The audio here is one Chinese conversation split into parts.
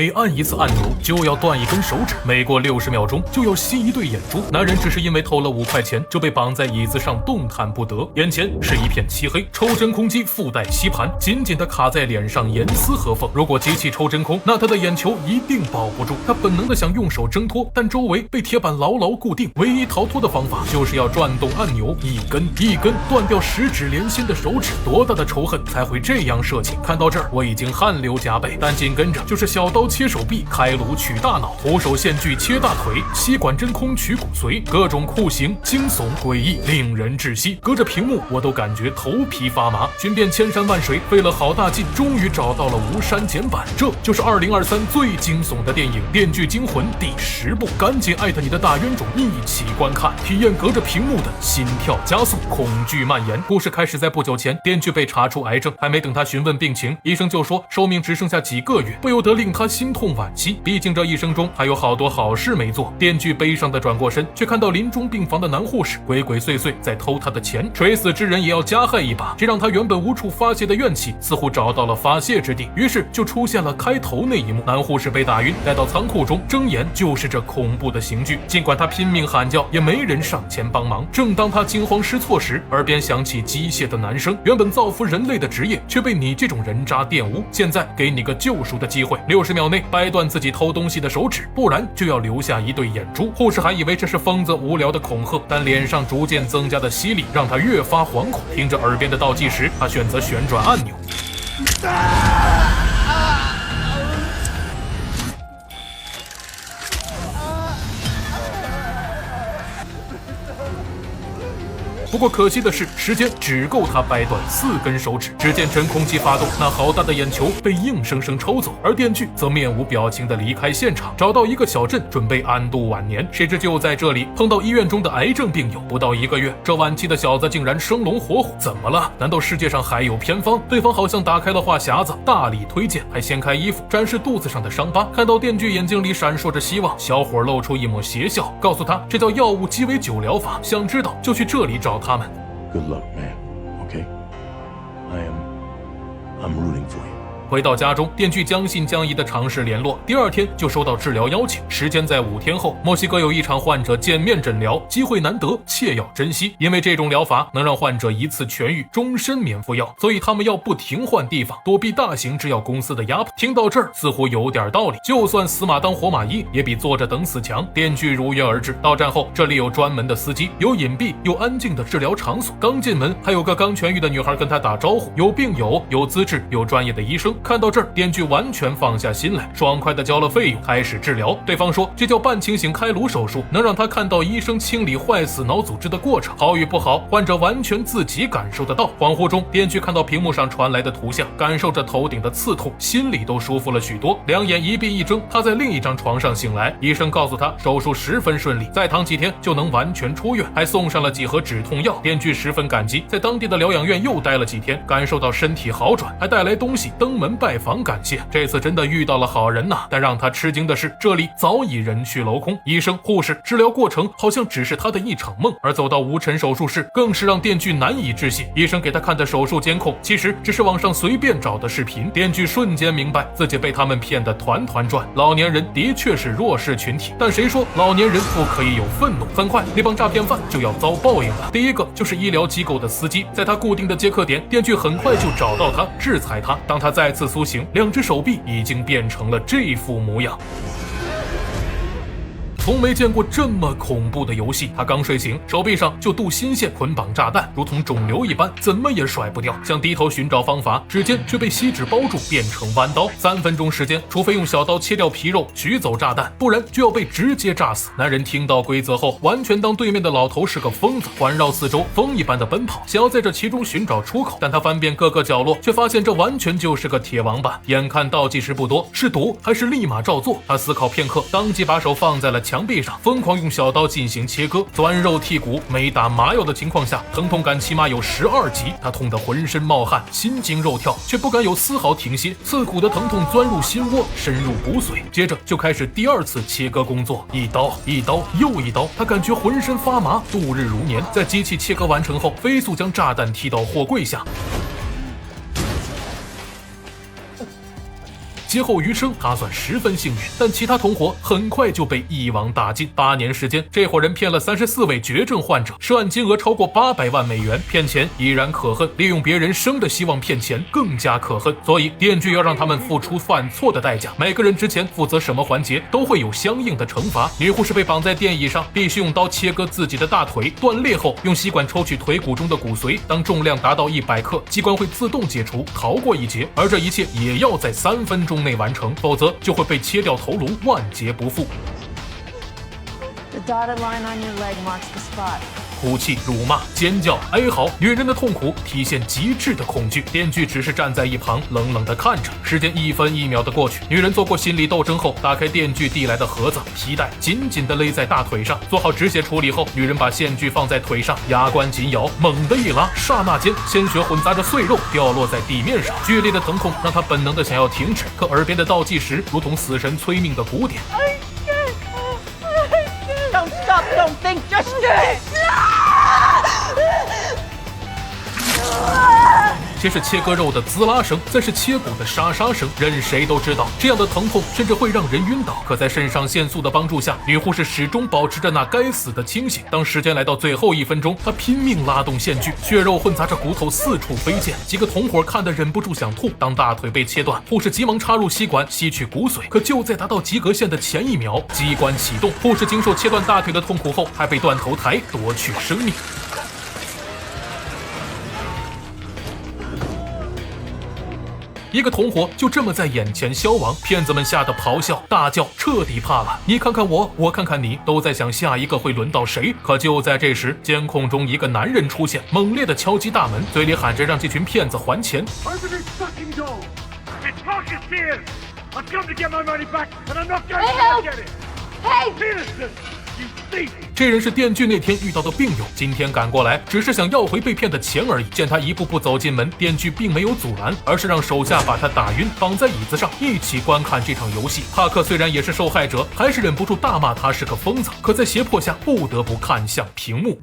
每按一次按钮就要断一根手指，每过60秒钟就要吸一对眼珠。男人只是因为偷了5块钱就被绑在椅子上动弹不得，眼前是一片漆黑，抽真空机附带吸盘紧紧地卡在脸上，严丝合缝。如果机器抽真空，那他的眼球一定保不住。他本能的想用手挣脱，但周围被铁板牢牢固定，唯一逃脱的方法就是要转动按钮，一根一根断掉10指连心的手指。多大的仇恨才会这样设计？看到这儿我已经汗流浃背，但紧跟着就是小刀切手臂，开颅取大脑，徒手线锯切大腿，吸管真空取骨髓，各种酷刑惊悚诡异，令人窒息。隔着屏幕我都感觉头皮发麻。寻遍千山万水，费了好大劲，终于找到了无删减版。这就是2023最惊悚的电影《电锯惊魂》第10部，赶紧艾特你的大冤种一起观看，体验隔着屏幕的心跳加速，恐惧蔓延。故事开始在不久前，电锯被查出癌症，还没等他询问病情，医生就说寿命只剩下几个月，不由得令他心痛惋惜。毕竟这一生中还有好多好事没做。电锯悲伤地转过身，却看到临终病房的男护士鬼鬼祟祟在偷他的钱，垂死之人也要加害一把，这让他原本无处发泄的怨气似乎找到了发泄之地。于是就出现了开头那一幕，男护士被打晕，带到仓库中，睁眼就是这恐怖的刑具。尽管他拼命喊叫，也没人上前帮忙。正当他惊慌失措时，耳边响起机械的男声，原本造福人类的职业却被你这种人渣玷污，现在给你个救赎的机会，60秒内掰断自己偷东西的手指，不然就要留下一对眼珠。护士还以为这是疯子无聊的恐吓，但脸上逐渐增加的吸力让他越发惶恐。听着耳边的倒计时，他选择旋转按钮。不过可惜的是，时间只够他掰断4根手指。只见真空机发动，那好大的眼球被硬生生抽走，而电锯则面无表情地离开现场，找到一个小镇准备安度晚年。谁知就在这里碰到医院中的癌症病友，不到1个月，这晚期的小子竟然生龙活虎。怎么了？难道世界上还有偏方？对方好像打开了话匣子，大力推荐，还掀开衣服展示肚子上的伤疤。看到电锯眼睛里闪烁着希望，小伙露出一抹邪笑，告诉他这叫药物鸡尾酒疗法，想知道就去这里找他们。 Good luck, man. Okay? I'm rooting for you. 回到家中，电锯将信将疑地尝试联络，第2天就收到治疗邀请，时间在5天后。墨西哥有一场患者见面诊疗，机会难得，切要珍惜，因为这种疗法能让患者一次痊愈，终身免服药，所以他们要不停换地方，躲避大型制药公司的压迫。听到这儿，似乎有点道理，就算死马当活马医，也比坐着等死强。电锯如约而至，到站后，这里有专门的司机，有隐蔽又安静的治疗场所。刚进门，还有个刚痊愈的女孩跟他打招呼，有病友，有资质，有专业的医生。看到这儿，电锯完全放下心来，爽快地交了费用，开始治疗。对方说这叫半清醒开颅手术，能让他看到医生清理坏死脑组织的过程。好与不好，患者完全自己感受得到。恍惚中，电锯看到屏幕上传来的图像，感受着头顶的刺痛，心里都舒服了许多。两眼一闭一睁，他在另一张床上醒来。医生告诉他手术10分顺利，再躺几天就能完全出院，还送上了几盒止痛药。电锯10分感激，在当地的疗养院又待了几天，感受到身体好转，还带来东西登门拜访感谢。这次真的遇到了好人呐！但让他吃惊的是，这里早已人去楼空，医生、护士、治疗过程好像只是他的一场梦。而走到无尘手术室，更是让电锯难以置信。医生给他看的手术监控，其实只是网上随便找的视频。电锯瞬间明白自己被他们骗得团团转。老年人的确是弱势群体，但谁说老年人不可以有愤怒？很快，那帮诈骗犯就要遭报应了。第一个就是医疗机构的司机，在他固定的接客点，电锯很快就找到他，制裁他。当他再次苏醒，2只手臂已经变成了这副模样。从没见过这么恐怖的游戏。他刚睡醒，手臂上就镀新线捆绑炸弹，如同肿瘤一般，怎么也甩不掉。想低头寻找方法，指尖却被锡纸包住，变成弯刀。3分钟时间，除非用小刀切掉皮肉，取走炸弹，不然就要被直接炸死。男人听到规则后，完全当对面的老头是个疯子，环绕四周，疯一般的奔跑，想要在这其中寻找出口。但他翻遍各个角落，却发现这完全就是个铁网板。眼看倒计时不多，是赌还是立马照做？他思考片刻，当即把手放在了墙壁上，疯狂用小刀进行切割，钻肉剔骨，没打麻药的情况下，疼痛感起码有12级。他痛得浑身冒汗，心惊肉跳，却不敢有丝毫停歇。刺骨的疼痛钻入心窝，深入骨髓。接着就开始第2次切割工作，一刀一刀又一刀，他感觉浑身发麻，度日如年。在机器切割完成后，飞速将炸弹踢到货柜下。劫后余生，他算十分幸运。但其他同伙很快就被一网打尽。8年时间，这伙人骗了34位绝症患者，涉案金额超过800万美元。骗钱依然可恨，利用别人生的希望骗钱更加可恨。所以电锯要让他们付出犯错的代价。每个人之前负责什么环节，都会有相应的惩罚。女护士被绑在电椅上，必须用刀切割自己的大腿，断裂后用吸管抽取腿骨中的骨髓。当重量达到100克，机关会自动解除，逃过一劫。而这一切也要在3分钟内完成，否则就会被切掉头颅，万劫不复。The dotted line on your leg marks the spot. 哭泣、辱骂、尖叫、哀嚎，女人的痛苦体现极致的恐惧。电锯只是站在一旁，冷冷地看着。时间1分1秒的过去，女人做过心理斗争后，打开电锯递来的盒子，皮带紧紧地勒在大腿上。做好止血处理后，女人把线锯放在腿上，牙关紧咬，猛地一拉，刹那间，鲜血混杂着碎肉掉落在地面上。剧烈的疼痛让她本能地想要停止，可耳边的倒计时如同死神催命的鼓点。Don't stop, don't think, just do it! 先是切割肉的滋啦声，再是切骨的沙沙声，任谁都知道这样的疼痛甚至会让人晕倒。可在肾上腺素的帮助下，女护士始终保持着那该死的清醒。当时间来到最后1分钟，她拼命拉动线锯，血肉混杂着骨头四处飞溅。几个同伙看得忍不住想吐。当大腿被切断，护士急忙插入吸管吸取骨髓，可就在达到及格线的前1秒，机关启动，护士经受切断大腿的痛苦后，还被断头台夺去生命。一个同伙就这么在眼前消亡，骗子们吓得咆哮大叫，彻底怕了。你看看我，我看看你，都在想下一个会轮到谁。可就在这时，监控中一个男人出现，猛烈地敲击大门，嘴里喊着让这群骗子还钱。这人是电锯那天遇到的病友，今天赶过来只是想要回被骗的钱而已。见他一步步走进门，电锯并没有阻拦，而是让手下把他打晕，绑在椅子上一起观看这场游戏。帕克虽然也是受害者，还是忍不住大骂他是个疯子，可在胁迫下不得不看向屏幕。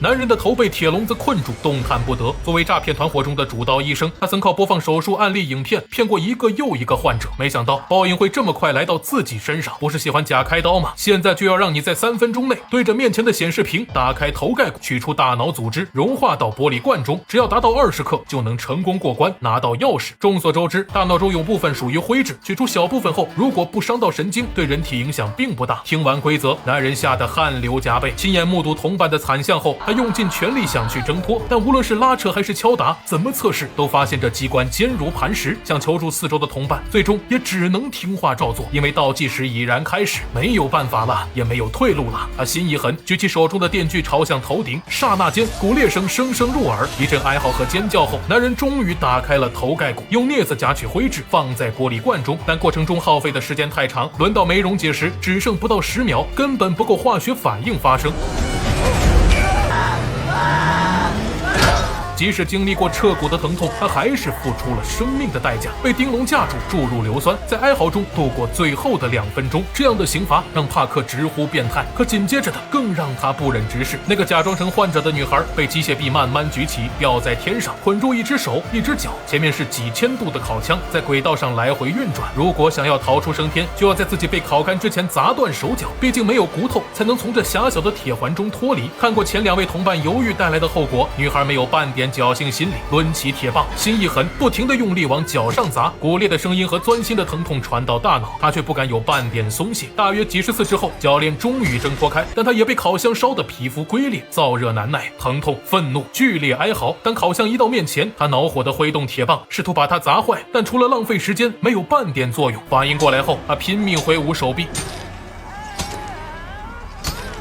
男人的头被铁笼子困住，动弹不得。作为诈骗团伙中的主刀医生，他曾靠播放手术案例影片骗过一个又一个患者。没想到报应会这么快来到自己身上。不是喜欢假开刀吗？现在就要让你在3分钟内对着面前的显示屏打开头盖骨，取出大脑组织，融化到玻璃罐中，只要达到20克就能成功过关，拿到钥匙。众所周知，大脑中有部分属于灰质，取出小部分后，如果不伤到神经，对人体影响并不大。听完规则，男人吓得汗流浃背，亲眼目睹同伴的惨象后，他用尽全力想去挣脱，但无论是拉扯还是敲打，怎么测试都发现这机关坚如磐石。想求助4周的同伴，最终也只能听话照做，因为倒计时已然开始，没有办法了，也没有退路了。他心一狠，举起手中的电锯朝向头顶，刹那间骨裂声声声入耳，一阵哀嚎和尖叫后，男人终于打开了头盖骨，用镊子夹取灰质放在玻璃罐中，但过程中耗费的时间太长，轮到梅溶解时只剩不到10秒，根本不够化学反应发生。即使经历过彻骨的疼痛，他还是付出了生命的代价，被钉笼架住，注入硫酸，在哀嚎中度过最后的2分钟。这样的刑罚让帕克直呼变态，可紧接着的更让他不忍直视。那个假装成患者的女孩被机械臂慢慢举起，吊在天上，捆住一只手一只脚，前面是几千度的烤枪，在轨道上来回运转。如果想要逃出升天，就要在自己被烤干之前砸断手脚，毕竟没有骨头才能从这狭小的铁环中脱离。看过前2位同伴犹豫带来的后果，女孩没有半点侥幸心理，抡起铁棒，心一狠，不停地用力往脚上砸，骨裂的声音和钻心的疼痛传到大脑，他却不敢有半点松懈。大约几十次之后，铰链终于挣脱开，但他也被烤箱烧得皮肤龟裂，燥热难耐，疼痛、愤怒、剧烈哀嚎。当烤箱一到面前，他恼火地挥动铁棒，试图把它砸坏，但除了浪费时间，没有半点作用。反应过来后，他拼命挥舞手臂，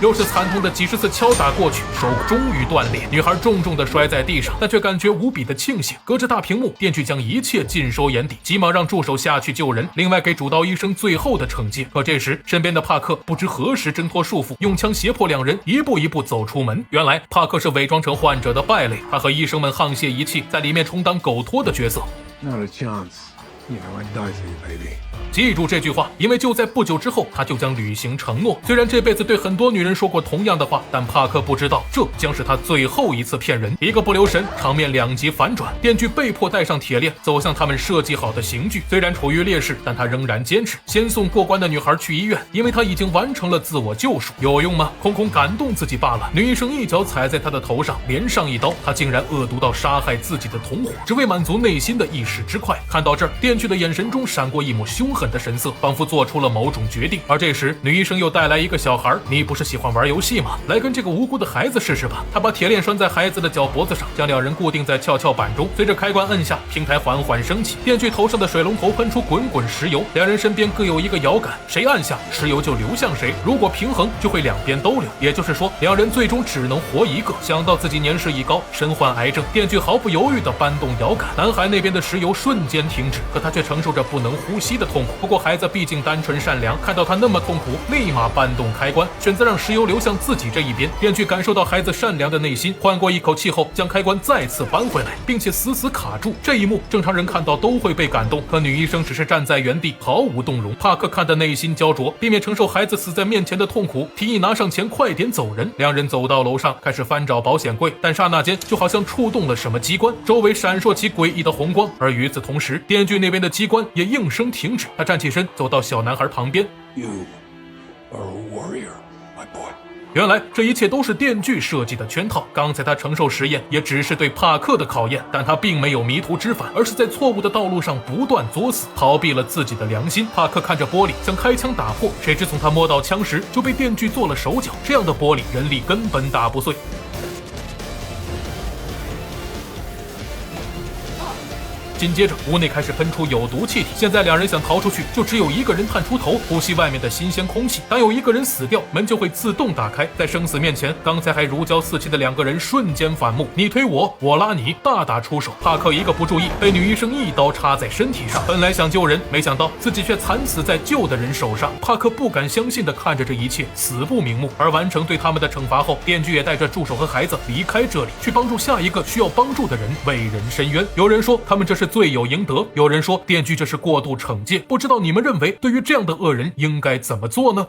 又是惨痛的几十次敲打过去，手终于断裂，女孩重重地摔在地上，但却感觉无比的庆幸。隔着大屏幕，电锯将一切尽收眼底，急忙让助手下去救人，另外给主刀医生最后的惩戒。可这时，身边的帕克不知何时挣脱束缚，用枪胁迫2人一步一步走出门。原来帕克是伪装成患者的败类，他和医生们沆瀣一气，在里面充当狗托的角色。Not a chance. You know, I'd die for you, baby. 记住这句话，因为就在不久之后，他就将履行承诺。虽然这辈子对很多女人说过同样的话，但帕克不知道，这将是他最后一次骗人。一个不留神，场面两极反转，电锯被迫带上铁链，走向他们设计好的刑具。虽然处于劣势，但他仍然坚持，先送过关的女孩去医院，因为他已经完成了自我救赎。有用吗？空空感动自己罢了。女医生一脚踩在他的头上，连上一刀，他竟然恶毒到杀害自己的同伙，只为满足内心的一时之快。看到这儿，电锯的眼神中闪过一抹凶狠的神色，仿佛做出了某种决定。而这时，女医生又带来一个小孩，你不是喜欢玩游戏吗？来跟这个无辜的孩子试试吧。他把铁链拴在孩子的脚脖子上，将两人固定在跷跷板中。随着开关摁下，平台缓缓升起，电锯头上的水龙头喷出滚滚石油，两人身边各有一个摇杆，谁按下，石油就流向谁。如果平衡，就会两边都流，也就是说，两人最终只能活一个。想到自己年事已高，身患癌症，电锯毫不犹豫地搬动摇杆，男孩那边的石油瞬间停止，可他却承受着不能呼吸的痛苦。不过孩子毕竟单纯善良，看到他那么痛苦，立马搬动开关，选择让石油流向自己这一边。电锯感受到孩子善良的内心，换过一口气后，将开关再次搬回来，并且死死卡住。这一幕正常人看到都会被感动，可女医生只是站在原地毫无动容。帕克看得内心焦灼，避免承受孩子死在面前的痛苦，提议拿上钱快点走人。两人走到楼上，开始翻找保险柜，但刹那间就好像触动了什么机关，周围闪烁起诡异的红光。而与此同时，电锯那边的机关也应声停止。他站起身，走到小男孩旁边。You are a warrior, my boy. 原来这一切都是电锯设计的圈套。刚才他承受实验，也只是对帕克的考验，但他并没有迷途知返，而是在错误的道路上不断作死，逃避了自己的良心。帕克看着玻璃，想开枪打破，谁知从他摸到枪时就被电锯做了手脚，这样的玻璃人力根本打不碎。紧接着，屋内开始喷出有毒气体。现在两人想逃出去，就只有一个人探出头，呼吸外面的新鲜空气。当有一个人死掉，门就会自动打开。在生死面前，刚才还如胶似漆的两个人瞬间反目，你推我，我拉你，大打出手。帕克一个不注意，被女医生一刀插在身体上。本来想救人，没想到自己却惨死在救的人手上。帕克不敢相信地看着这一切，死不瞑目。而完成对他们的惩罚后，电锯也带着助手和孩子离开这里，去帮助下一个需要帮助的人，为人伸冤。有人说他们这是罪有应得，有人说电锯这是过度惩戒。不知道你们认为对于这样的恶人应该怎么做呢？